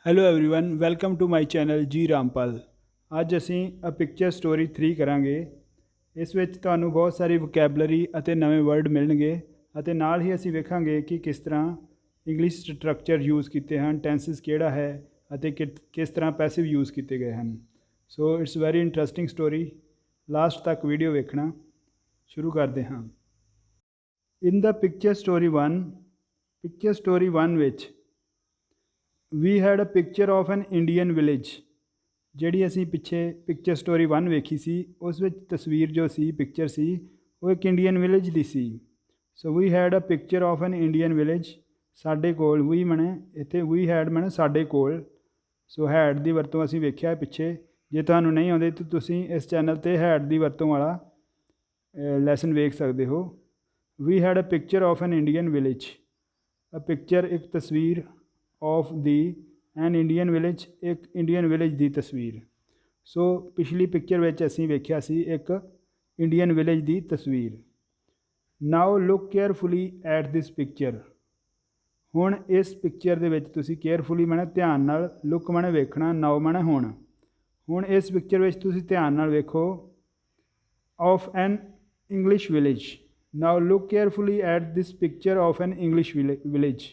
Hello everyone welcome to my channel ji Rampal. ਅੱਜ ਅਸੀਂ a picture story 3 ਕਰਾਂਗੇ। ਇਸ ਵਿੱਚ ਤੁਹਾਨੂੰ ਬਹੁਤ ਸਾਰੀ ਵੋਕੈਬਲਰੀ ਅਤੇ ਨਵੇਂ ਵਰਡ ਮਿਲਣਗੇ ਅਤੇ ਨਾਲ ਹੀ ਅਸੀਂ ਵੇਖਾਂਗੇ ਕਿ ਕਿਸ ਤਰ੍ਹਾਂ ਇੰਗਲਿਸ਼ ਸਟਰਕਚਰ ਯੂਜ਼ ਕੀਤੇ ਹਨ, ਟੈਂਸਸ ਕਿਹੜਾ ਹੈ ਅਤੇ ਕਿਸ ਤਰ੍ਹਾਂ ਪੈਸਿਵ ਯੂਜ਼ ਕੀਤੇ ਗਏ ਹਨ। So it's very interesting story. Last ਤੱਕ ਵੀਡੀਓ ਵੇਖਣਾ। ਸ਼ੁਰੂ ਕਰਦੇ ਹਾਂ। ਇਨ ਦਾ ਪਿਕਚਰ ਸਟੋਰੀ 1 ਵਿੱਚ we had a picture of an Indian village. ਜਿਹੜੀ ਅਸੀਂ ਪਿੱਛੇ ਪਿਕਚਰ ਸਟੋਰੀ 1 ਵੇਖੀ ਸੀ ਉਸ ਵਿੱਚ ਤਸਵੀਰ ਜੋ ਸੀ, ਪਿਕਚਰ ਸੀ, ਉਹ ਇੱਕ ਇੰਡੀਅਨ ਵਿਲੇਜ ਦੀ ਸੀ। So we had a picture of an Indian village. ਸਾਡੇ ਕੋਲ ਵੀ ਮਣੇ ਇੱਥੇ ਵੀ ਹੈਡ ਮਣੇ ਸਾਡੇ ਕੋਲ। ਸੋ ਹੈਡ ਦੀ ਵਰਤੋਂ ਅਸੀਂ ਵੇਖਿਆ ਪਿੱਛੇ। ਜੇ ਤੁਹਾਨੂੰ ਨਹੀਂ ਆਉਂਦੇ ਤਾਂ ਤੁਸੀਂ ਇਸ ਚੈਨਲ 'ਤੇ ਹੈਡ ਦੀ ਵਰਤੋਂ ਵਾਲਾ ਲੈਸਨ ਵੇਖ ਸਕਦੇ ਹੋ। We had a picture of an Indian village. A picture ਇੱਕ ਤਸਵੀਰ, of the an Indian village ਇੱਕ ਇੰਡੀਅਨ ਵਿਲੇਜ ਦੀ ਤਸਵੀਰ। ਸੋ ਪਿਛਲੀ ਪਿਕਚਰ ਵਿੱਚ ਅਸੀਂ ਵੇਖਿਆ ਸੀ ਇੱਕ ਇੰਡੀਅਨ ਵਿਲੇਜ ਦੀ ਤਸਵੀਰ। Now look carefully at this picture. ਹੁਣ ਇਸ ਪਿਕਚਰ ਦੇ ਵਿੱਚ ਤੁਸੀਂ ਕੇਅਰਫੁਲੀ ਮਨੇ ਧਿਆਨ ਨਾਲ, ਲੁੱਕ ਮਨੇ ਵੇਖਣਾ, ਨਾਓ ਮਨੇ ਹੁਣ ਇਸ ਪਿਕਚਰ ਵਿੱਚ ਤੁਸੀਂ ਧਿਆਨ ਨਾਲ ਵੇਖੋ। Of an English village. Now look carefully at this picture of an English village.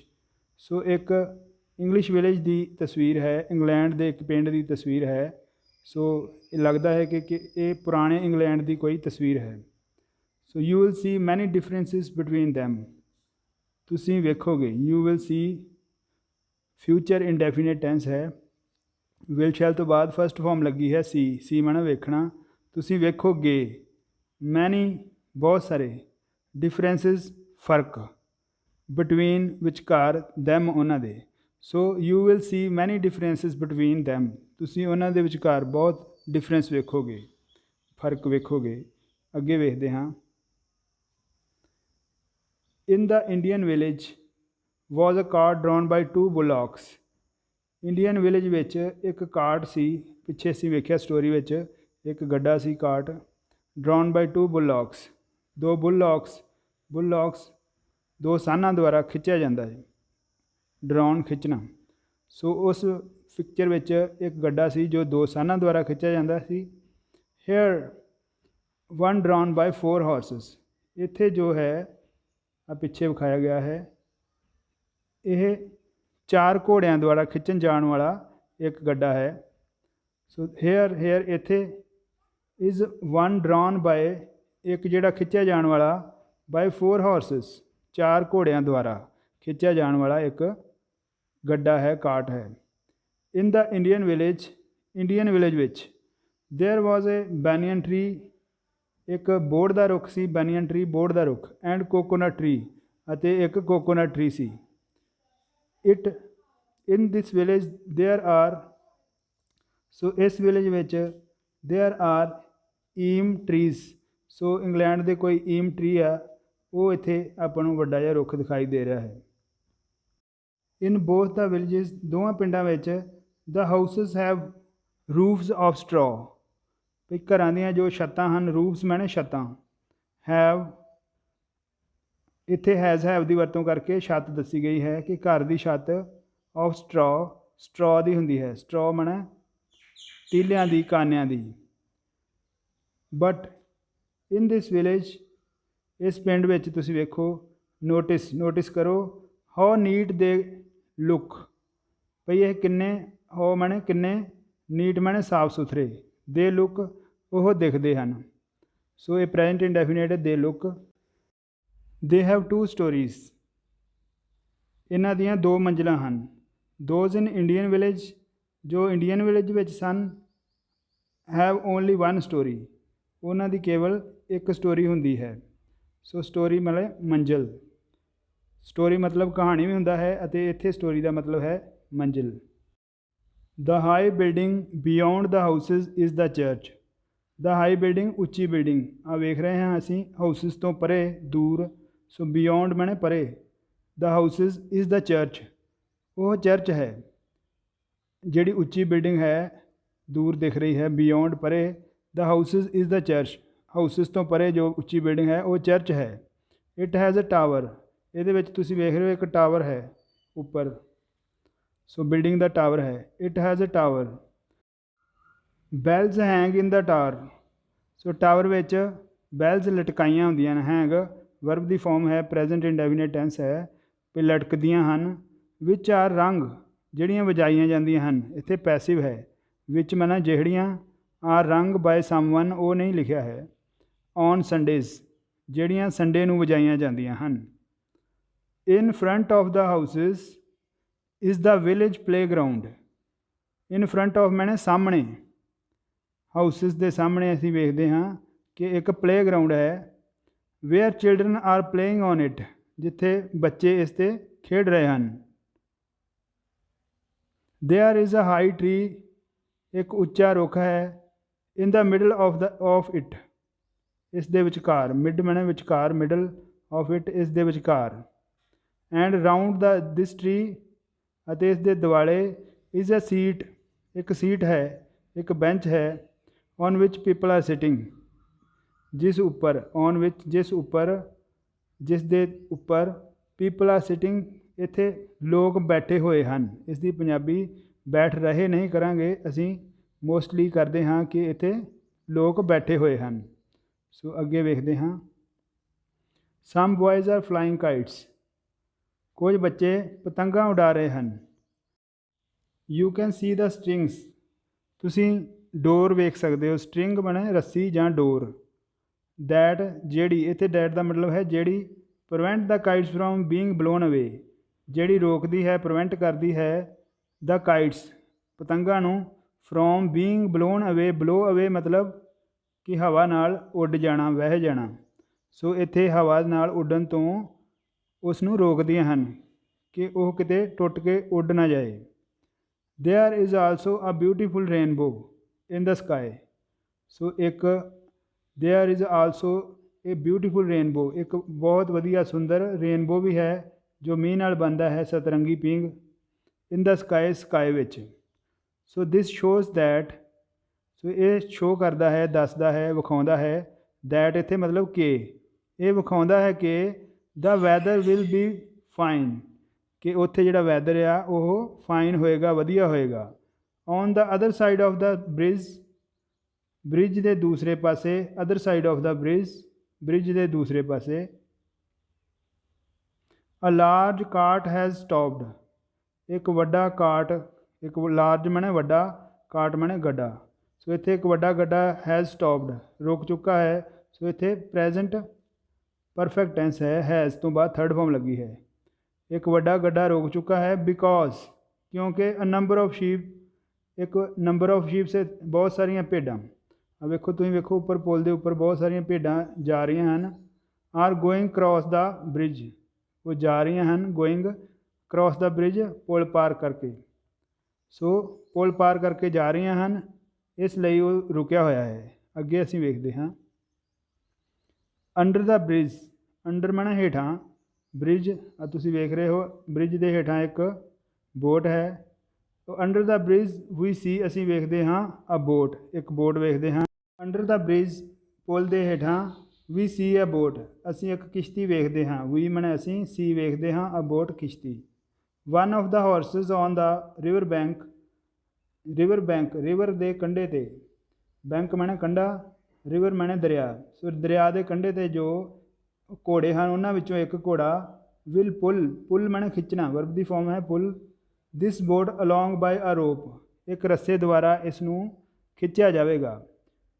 So ਇੱਕ ਇੰਗਲਿਸ਼ ਵਿਲੇਜ ਦੀ ਤਸਵੀਰ ਹੈ, ਇੰਗਲੈਂਡ ਦੇ ਇੱਕ ਪਿੰਡ ਦੀ ਤਸਵੀਰ ਹੈ। ਸੋ ਇਹ ਲੱਗਦਾ ਹੈ ਕਿ ਇਹ ਪੁਰਾਣੇ ਇੰਗਲੈਂਡ ਦੀ ਕੋਈ ਤਸਵੀਰ ਹੈ। ਸੋ ਯੂ ਵਿਲ ਸੀ ਮੈਨੀ ਡਿਫਰੈਂਸਿਸ ਬਿਟਵੀਨ ਦੈਮ। ਤੁਸੀਂ ਵੇਖੋਗੇ, you will see future indefinite tense ਹੈ। ਵਿਲ ਸ਼ੈਲ ਤੋਂ ਬਾਅਦ ਫਸਟ ਫਾਰਮ ਲੱਗੀ ਹੈ ਸੀ ਮਾਣਾ ਵੇਖਣਾ। ਤੁਸੀਂ ਵੇਖੋਗੇ, ਮੈਨੀ ਬਹੁਤ ਸਾਰੇ, ਡਿਫਰੈਂਸਿਸ ਫਰਕ, ਬਿਟਵੀਨ ਵਿਚਕਾਰ, ਦੈਮ ਉਹਨਾਂ ਦੇ। ਸੋ ਯੂ ਵਿਲ ਸੀ ਮੈਨੀ ਡਿਫਰੈਂਸਿਸ ਬਿਟਵੀਨ ਦੈਮ। ਤੁਸੀਂ ਉਹਨਾਂ ਦੇ ਵਿਚਕਾਰ ਬਹੁਤ ਡਿਫਰੈਂਸ ਵੇਖੋਗੇ, ਫਰਕ ਵੇਖੋਗੇ। ਅੱਗੇ ਵੇਖਦੇ ਹਾਂ। ਇਨ ਦਾ ਇੰਡੀਅਨ ਵਿਲੇਜ ਵਾਜ਼ ਅ ਕਾਰਟ ਡਰਾਉਨ ਬਾਈ 2 ਬੁਲੌਕਸ। ਇੰਡੀਅਨ ਵਿਲੇਜ ਵਿੱਚ ਇੱਕ ਕਾਰਟ ਸੀ। ਪਿੱਛੇ ਅਸੀਂ ਵੇਖਿਆ ਸਟੋਰੀ ਵਿੱਚ ਇੱਕ ਗੱਡਾ ਸੀ, ਕਾਰਟ। ਡਰਾਉਨ ਬਾਈ 2 ਬੁਲੌਕਸ। 2 ਬੁਲੌਕਸ 2 ਸਾਨਾਂ ਦੁਆਰਾ ਖਿੱਚਿਆ ਜਾਂਦਾ ਹੈ। ਡਰਾਉਣ, ਖਿੱਚਣਾ। ਸੋ ਉਸ ਪਿਕਚਰ ਵਿੱਚ ਇੱਕ ਗੱਡਾ ਸੀ ਜੋ 2 ਸਾਨਾਂ ਦੁਆਰਾ ਖਿੱਚਿਆ ਜਾਂਦਾ ਸੀ। ਹੇਅਰ ਵਨ ਡਰਾਉਨ ਬਾਈ 4 ਹਾਰਸਿਸ। ਇੱਥੇ ਜੋ ਹੈ ਆ ਪਿੱਛੇ ਵਿਖਾਇਆ ਗਿਆ ਹੈ, ਇਹ 4 ਘੋੜਿਆਂ ਦੁਆਰਾ ਖਿੱਚਣ ਜਾਣ ਵਾਲਾ ਇੱਕ ਗੱਡਾ ਹੈ। ਸੋ ਹੇਅਰ ਇੱਥੇ ਇਜ਼ ਵਨ ਡਰਾਉਨ ਬਾਏ, ਇੱਕ ਜਿਹੜਾ ਖਿੱਚਿਆ ਜਾਣ ਵਾਲਾ, ਬਾਏ 4 ਹਾਰਸਿਸ 4 ਘੋੜਿਆਂ ਦੁਆਰਾ ਖਿੱਚਿਆ ਜਾਣ ਵਾਲਾ ਇੱਕ ਗੱਡਾ ਹੈ, ਕਾਰਟ ਹੈ। ਇਨ ਦਾ ਇੰਡੀਅਨ ਵਿਲੇਜ ਵਿੱਚ there was A banyan tree. ਇੱਕ ਬੋਹੜ ਦਾ ਰੁੱਖ ਸੀ, ਬੈਨੀਅਨ ਟਰੀ ਬੋਹੜ ਦਾ ਰੁੱਖ। ਐਂਡ ਕੋਕੋਨਟ ਟਰੀ, ਅਤੇ ਇੱਕ ਕੋਕੋਨਟ ਟਰੀ ਸੀ। In this village there are, so ਇਸ ਵਿਲੇਜ ਵਿੱਚ there are elm trees. So England ਦੇ ਕੋਈ ਈਮ ਟਰੀ ਆ, ਉਹ ਇੱਥੇ ਆਪਾਂ ਨੂੰ ਵੱਡਾ ਜਿਹਾ ਰੁੱਖ ਦਿਖਾਈ ਦੇ ਰਿਹਾ ਹੈ। ਇਨ ਬੋਥ ਦਾ ਵਿਲੇਜਸ, ਦੋਵਾਂ ਪਿੰਡਾਂ ਵਿੱਚ, ਦਾ ਹਾਊਸਿਸ ਹੈਵ ਰੂਫਸ ਆਫ ਸਟਰੋ। ਵੀ ਘਰਾਂ ਦੀਆਂ ਜੋ ਛੱਤਾਂ ਹਨ, ਰੂਫਸ ਮੈਨੇ ਛੱਤਾਂ, ਹੈਵ ਇੱਥੇ ਹੈਵ ਦੀ ਵਰਤੋਂ ਕਰਕੇ ਛੱਤ ਦੱਸੀ ਗਈ ਹੈ ਕਿ ਘਰ ਦੀ ਛੱਤ ਆਫ ਸਟਰੋ ਦੀ ਹੁੰਦੀ ਹੈ। ਸਟਰੋ ਮੈਨੇ ਤੀਲਿਆਂ ਦੀ, ਕਾਨਿਆਂ ਦੀ। ਬਟ ਇਨ ਦਿਸ ਵਿਲੇਜ, ਇਸ ਪਿੰਡ ਵਿੱਚ ਤੁਸੀਂ ਵੇਖੋ, ਨੋਟਿਸ ਕਰੋ, ਹਾਊ ਨੀਟ ਦੇ ਲੁੱਕ। ਭਈ ਇਹ ਕਿੰਨੇ, ਹਾਊ ਮੈਨੇ ਕਿੰਨੇ, ਨੀਟ ਮੈਨੇ ਸਾਫ ਸੁਥਰੇ, ਦੇ ਲੁੱਕ ਉਹ ਦਿਖਦੇ ਹਨ। ਸੋ ਇਹ ਪ੍ਰੈਜ਼ੈਂਟ ਇੰਡੈਫੀਨਿਟ ਹੈ, ਦੇ ਲੁੱਕ। They have 2 stories. ਇਹਨਾਂ ਦੀਆਂ 2 ਮੰਜ਼ਿਲਾਂ ਹਨ। ਦੋਜ਼ ਇਨ ਇੰਡੀਅਨ ਵਿਲੇਜ, ਜੋ ਇੰਡੀਅਨ ਵਿਲੇਜ ਵਿੱਚ ਸਨ, ਹੈਵ ਓਨਲੀ 1 ਸਟੋਰੀ। ਉਹਨਾਂ ਦੀ ਕੇਵਲ ਇੱਕ ਸਟੋਰੀ ਹੁੰਦੀ ਹੈ। ਸੋ ਸਟੋਰੀ ਮਤਲਬ ਮੰਜ਼ਿਲ। ਸਟੋਰੀ ਮਤਲਬ ਕਹਾਣੀ ਵੀ ਹੁੰਦਾ ਹੈ, ਅਤੇ ਇੱਥੇ ਸਟੋਰੀ ਦਾ ਮਤਲਬ ਹੈ ਮੰਜ਼ਿਲ। The high building beyond the houses is the church. The high building ਉੱਚੀ ਬਿਲਡਿੰਗ, ਆ ਵੇਖ ਰਹੇ ਹਾਂ ਅਸੀਂ, ਹਾਊਸਿਸ ਤੋਂ ਪਰੇ, ਦੂਰ। ਸੋ ਬਿਯੋਂਡ ਮੈਨੇ ਪਰੇ, the houses is the church, ਉਹ ਚਰਚ ਹੈ। ਜਿਹੜੀ ਉੱਚੀ ਬਿਲਡਿੰਗ ਹੈ, ਦੂਰ ਦਿਖ ਰਹੀ ਹੈ, ਬਿਯੋਂਡ ਪਰੇ, the houses is the church, houses ਤੋਂ ਪਰੇ ਜੋ ਉੱਚੀ ਬਿਲਡਿੰਗ ਹੈ ਉਹ ਚਰਚ ਹੈ। It has a tower. ਇਹਦੇ ਵਿੱਚ ਤੁਸੀਂ ਵੇਖ ਰਹੇ ਹੋ ਇੱਕ ਟਾਵਰ ਹੈ ਉੱਪਰ। सो बिल्डिंग द टावर है, it has a tower. Bells hang in the tower, so tower which bells लटकाइयां होंदियां ने। हैंग वर्ब दी फॉर्म है, प्रेजेंट इंडेफिनिट टेंस है, भी लटकदियां हन। विच आर रंग, ਜਿਹੜੀਆਂ ਵਜਾਈਆਂ ਜਾਂਦੀਆਂ ਹਨ। ਇੱਥੇ ਪੈਸਿਵ ਹੈ, ਵਿੱਚ ਮਨਾ ਜਿਹੜੀਆਂ, ਆਰ ਰੰਗ ਬਾਏ ਸਮਵਨ ਉਹ ਨਹੀਂ ਲਿਖਿਆ ਹੈ। ਔਨ ਸੰਡੇਜ਼, ਜਿਹੜੀਆਂ ਸੰਡੇ ਨੂੰ ਵਜਾਈਆਂ ਜਾਂਦੀਆਂ ਹਨ। In front of the houses is the village playground. In front of ਮੈਨੇ ਸਾਹਮਣੇ, ਹਾਊਸਿਸ ਦੇ ਸਾਹਮਣੇ ਅਸੀਂ ਵੇਖਦੇ ਹਾਂ ਕਿ ਇੱਕ ਪਲੇਗਰਾਊਂਡ ਹੈ। Where children are playing on it, ਜਿੱਥੇ ਬੱਚੇ ਇਸ 'ਤੇ ਖੇਡ ਰਹੇ ਹਨ। There is a high tree, एक उच्चा रुख है। In the middle of it, इस दे विचकार, मिड मैंने विचकार, मिडल ऑफ इट इस दे विचकार। एंड राउंड दिस ट्री, अते इस दे दुआले इज़ अ सीट, एक सीट है, एक बेंच है। On which people are sitting, जिस उपर, ऑन विच जिस उपर, जिस दे उपर, पीपल आर सिटिंग ਇੱਥੇ ਲੋਕ ਬੈਠੇ ਹੋਏ ਹਨ। ਇਸ ਦੀ ਪੰਜਾਬੀ ਬੈਠ ਰਹੇ ਨਹੀਂ ਕਰਾਂਗੇ, ਅਸੀਂ ਮੋਸਟਲੀ ਕਰਦੇ ਹਾਂ ਕਿ ਇੱਥੇ ਲੋਕ ਬੈਠੇ ਹੋਏ ਹਨ। ਸੋ ਅੱਗੇ ਵੇਖਦੇ ਹਾਂ। ਸਮ ਬॉयਜ਼ ਆਰ ਫਲਾਈਂਗ ਕਾਈਟਸ, ਕੁਝ ਬੱਚੇ ਪਤੰਗਾਂ ਉਡਾ ਰਹੇ ਹਨ। You can C the strings, ਤੁਸੀਂ ਡੋਰ ਵੇਖ ਸਕਦੇ ਹੋ। ਸਟ੍ਰਿੰਗ ਬਣੇ ਰੱਸੀ ਜਾਂ ਡੋਰ। ਦੈਟ, ਜਿਹੜੀ, ਇੱਥੇ ਦੈਟ ਦਾ ਮਤਲਬ ਹੈ ਜਿਹੜੀ। Prevent the kites from being blown away, ਜਿਹੜੀ ਰੋਕਦੀ ਹੈ, ਪ੍ਰੀਵੈਂਟ ਕਰਦੀ ਹੈ। ਦ ਕਾਈਟਸ, ਪਤੰਗਾਂ ਨੂੰ। ਫਰੋਮ ਬੀਇੰਗ ਬਲੋਨ ਅਵੇ, ਬਲੋ ਅਵੇ ਮਤਲਬ ਕਿ ਹਵਾ ਨਾਲ ਉੱਡ ਜਾਣਾ, ਵਹਿ ਜਾਣਾ। ਸੋ ਇੱਥੇ ਹਵਾ ਨਾਲ ਉੱਡਣ ਤੋਂ ਉਸ ਨੂੰ ਰੋਕਦੀਆਂ ਹਨ ਕਿ ਉਹ ਕਿਤੇ ਟੁੱਟ ਕੇ ਉੱਡ ਨਾ ਜਾਏ। There is also a beautiful rainbow in the sky, so ਇੱਕ ਦੇਅਰ ਇਜ਼ ਆਲਸੋ ਇਹ ਬਿਊਟੀਫੁਲ ਰੇਨਬੋ, ਇੱਕ ਬਹੁਤ ਵਧੀਆ ਸੁੰਦਰ ਰੇਨਬੋ ਵੀ ਹੈ ਜੋ ਮੀਂਹ ਨਾਲ ਬਣਦਾ ਹੈ, ਸਤਰੰਗੀ ਪੀਂਘ। ਇਨ ਦ ਸਕਾਈ, ਸਕਾਈ ਵਿੱਚ। ਸੋ ਦਿਸ ਸ਼ੋਜ਼ ਦੈਟ, ਸੋ ਇਹ ਸ਼ੋਅ ਕਰਦਾ ਹੈ, ਦੱਸਦਾ ਹੈ, ਵਿਖਾਉਂਦਾ ਹੈ। ਦੈਟ ਇੱਥੇ ਮਤਲਬ ਕਿ, ਇਹ ਵਿਖਾਉਂਦਾ ਹੈ ਕਿ ਦ ਵੈਦਰ ਵਿਲ ਬੀ ਫਾਈਨ, ਕਿ ਉੱਥੇ ਜਿਹੜਾ ਵੈਦਰ ਆ ਉਹ ਫਾਈਨ ਹੋਏਗਾ, ਵਧੀਆ ਹੋਏਗਾ। On the other side of the bridge, bridge ਦੇ ਦੂਸਰੇ ਪਾਸੇ। Other side of the bridge, bridge ਦੇ ਦੂਸਰੇ ਪਾਸੇ। ਅ ਲਾਰਜ ਕਾਰਟ ਹੈਜ਼ ਸਟੋਪਡ, ਇੱਕ ਵੱਡਾ ਕਾਰਟ, ਇੱਕ ਲਾਰਜ ਮੈਨੇ ਵੱਡਾ, ਕਾਰਟ ਮੈਨੇ ਗੱਡਾ। ਸੋ ਇੱਥੇ ਇੱਕ ਵੱਡਾ ਗੱਡਾ ਹੈਜ਼ ਸਟੋਪਡ, ਰੁਕ ਚੁੱਕਾ ਹੈ। ਸੋ ਇੱਥੇ ਪ੍ਰੈਜੈਂਟ ਪਰਫੈਕਟ ਟੈਂਸ ਹੈ, ਹੈਜ਼ ਤੋਂ ਬਾਅਦ ਥਰਡ ਫਾਰਮ ਲੱਗੀ ਹੈ। ਇੱਕ ਵੱਡਾ ਗੱਡਾ ਰੁਕ ਚੁੱਕਾ ਹੈ। ਬਿਕੋਜ਼, ਕਿਉਂਕਿ ਅ ਨੰਬਰ ਆਫ ਸ਼ੀਪ, ਇੱਕ ਨੰਬਰ ਆਫ ਸ਼ੀਪ ਸੇ ਬਹੁਤ ਸਾਰੀਆਂ ਭੇਡਾਂ। ਵੇਖੋ, ਤੁਸੀਂ ਵੇਖੋ ਉੱਪਰ ਪੁਲ ਦੇ ਉੱਪਰ ਬਹੁਤ ਸਾਰੀਆਂ ਭੇਡਾਂ ਜਾ ਰਹੀਆਂ ਹਨ। Are going cross the bridge, ਉਹ ਜਾ ਰਹੀਆਂ ਹਨ। ਗੋਇੰਗ ਕਰੋਸ ਦਾ ਬ੍ਰਿਜ, ਪੁਲ ਪਾਰ ਕਰਕੇ। ਸੋ ਪੁਲ ਪਾਰ ਕਰਕੇ ਜਾ ਰਹੀਆਂ ਹਨ, ਇਸ ਲਈ ਉਹ ਰੁਕਿਆ ਹੋਇਆ ਹੈ। ਅੱਗੇ ਅਸੀਂ ਵੇਖਦੇ ਹਾਂ। ਅੰਡਰ ਦਾ ਬ੍ਰਿਜ, ਅੰਡਰ ਮਾਣਾ ਹੇਠਾਂ, ਬ੍ਰਿਜ ਤੁਸੀਂ ਵੇਖ ਰਹੇ ਹੋ, ਬ੍ਰਿਜ ਦੇ ਹੇਠਾਂ ਇੱਕ ਬੋਟ ਹੈ। ਅੰਡਰ ਦਾ ਬ੍ਰਿਜ ਵੀ ਸੀ, ਅਸੀਂ ਵੇਖਦੇ ਹਾਂ ਅ ਬੋਟ, ਇੱਕ ਬੋਟ ਵੇਖਦੇ ਹਾਂ। ਅੰਡਰ ਦਾ ਬ੍ਰਿਜ, ਪੁਲ ਦੇ ਹੇਠਾਂ। ਵੀ ਸੀ ਅ ਬੋਟ, ਅਸੀਂ ਇੱਕ ਕਿਸ਼ਤੀ ਵੇਖਦੇ ਹਾਂ। ਵੀ ਮਨੇ ਅਸੀਂ, ਸੀ ਵੇਖਦੇ ਹਾਂ, ਅ ਬੋਟ ਕਿਸ਼ਤੀ। One of the horses on the river bank, river bank, river ਦੇ ਕੰਢੇ 'ਤੇ। ਬੈਂਕ ਮਾਣੇ ਕੰਢਾ, ਰਿਵਰ ਮਾਣੇ ਦਰਿਆ। ਸੋ ਦਰਿਆ ਦੇ ਕੰਢੇ 'ਤੇ ਜੋ ਘੋੜੇ ਹਨ, ਉਹਨਾਂ ਵਿੱਚੋਂ ਇੱਕ ਘੋੜਾ ਵਿਲ ਪੁੱਲ, ਪੁੱਲ ਮਾਣੇ ਖਿੱਚਣਾ, ਵਰਬ ਦੀ ਫਾਰਮ ਹੈ ਪੁੱਲ। ਦਿਸ ਬੋਟ ਅਲੋਂਗ ਬਾਈ ਅ ਰੋਪ, ਇੱਕ ਰੱਸੇ ਦੁਆਰਾ ਇਸ ਨੂੰ ਖਿੱਚਿਆ ਜਾਵੇਗਾ।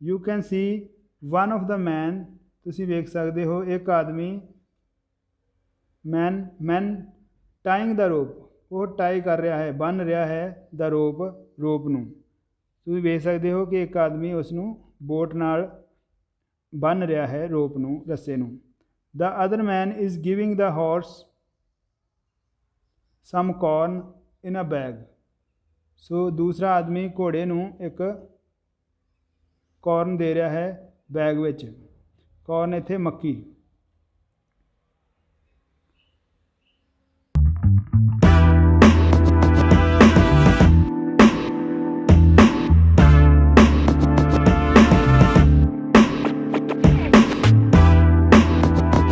You can see one of the man, ਤੁਸੀਂ ਵੇਖ ਸਕਦੇ ਹੋ ਇੱਕ ਆਦਮੀ। ਮੈਨ ਟਾਈਂਗ ਦਾ ਰੋਪ, ਉਹ ਟਾਈ ਕਰ ਰਿਹਾ ਹੈ, ਬੰਨ੍ਹ ਰਿਹਾ ਹੈ ਦਾ ਰੋਪ, ਰੋਪ ਨੂੰ। ਤੁਸੀਂ ਵੇਖ ਸਕਦੇ ਹੋ ਕਿ ਇੱਕ ਆਦਮੀ ਉਸ ਨੂੰ ਬੋਟ ਨਾਲ ਬੰਨ੍ਹ ਰਿਹਾ ਹੈ, ਰੋਪ ਨੂੰ, ਰੱਸੇ ਨੂੰ। The other man is giving the horse some corn in a bag, so ਦੂਸਰਾ ਆਦਮੀ ਘੋੜੇ ਨੂੰ ਇੱਕ ਕੌਰਨ ਦੇ ਰਿਹਾ ਹੈ ਬੈਗ ਵਿੱਚ। ਕੌਰਨ ਇੱਥੇ ਮੱਕੀ।